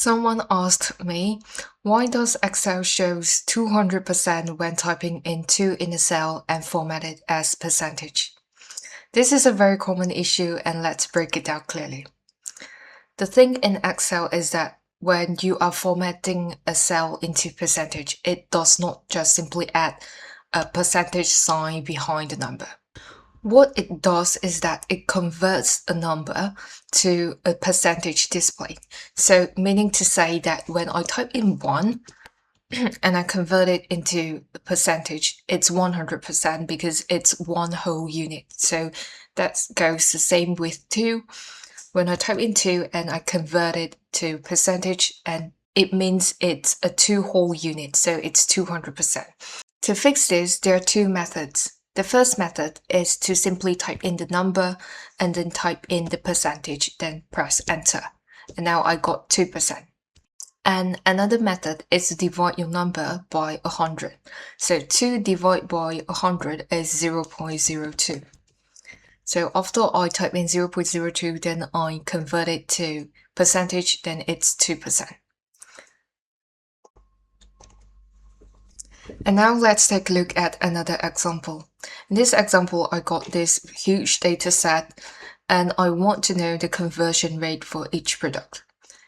Someone asked me, why does Excel shows 200% when typing in 2 in a cell and format it as percentage? This is a very common issue, and let's break it down clearly. The thing in Excel is that when you are formatting a cell into percentage, it does not just simply add a percentage sign behind the number. What it does is that it converts a number to a percentage display. So meaning to say that when I type in 1 and I convert it into a percentage, it's 100% because it's one whole unit. So that goes the same with 2. When I type in 2 and I convert it to percentage, and it means it's a 2 whole unit, so it's 200%. To fix this, there are 2 methods. The first method is to simply type in the number and then type in the percentage, then press enter. And now I got 2%. And another method is to divide your number by 100. So 2 divided by 100 is 0.02. So after I type in 0.02, then I convert it to percentage, then it's 2%. And now let's take a look at another example. In this example, I got this huge data set and I want to know the conversion rate for each product.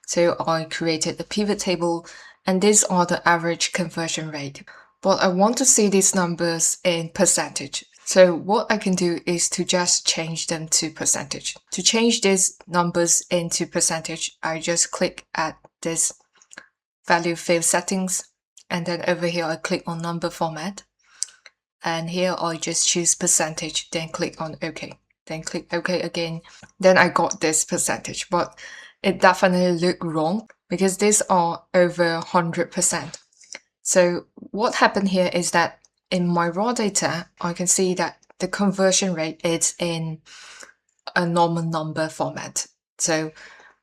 So I created a pivot table and these are the average conversion rate. But I want to see these numbers in percentage. So what I can do is to just change them to percentage. To change these numbers into percentage, I just click at this value field settings. And then over here, I click on number format. And here I just choose percentage, then click on OK. Then click OK again. Then I got this percentage, but it definitely looked wrong because these are over 100%. So what happened here is that in my raw data, I can see that the conversion rate is in a normal number format. So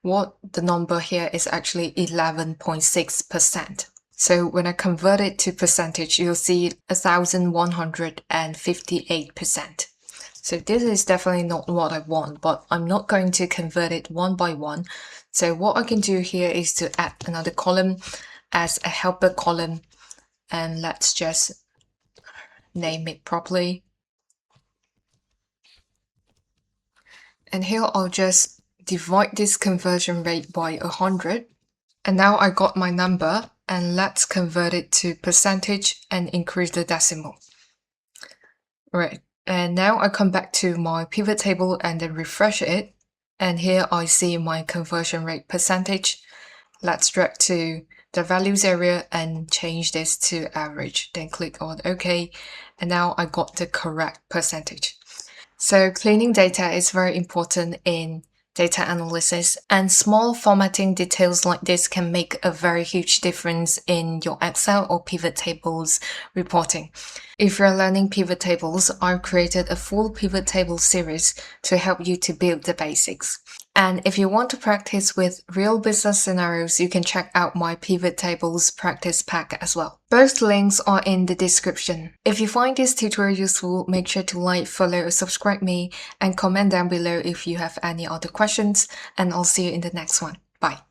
what the number here is actually 11.6%. So when I convert it to percentage, you'll see 1,158%. So this is definitely not what I want, but I'm not going to convert it one by one. So what I can do here is to add another column as a helper column, and let's just name it properly. And here I'll just divide this conversion rate by 100. And now I got my number. And let's convert it to percentage and increase the decimal. Right, and now I come back to my pivot table and then refresh it. And here I see my conversion rate percentage. Let's drag to the values area and change this to average. Then click on OK. And now I got the correct percentage. So cleaning data is very important in data analysis, and small formatting details like this can make a very huge difference in your Excel or pivot tables reporting. If you're learning pivot tables, I've created a full pivot table series to help you to build the basics. And if you want to practice with real business scenarios, you can check out my pivot tables practice pack as well. Both links are in the description. If you find this tutorial useful, make sure to like, follow, or subscribe me and comment down below if you have any other questions, and I'll see you in the next one. Bye.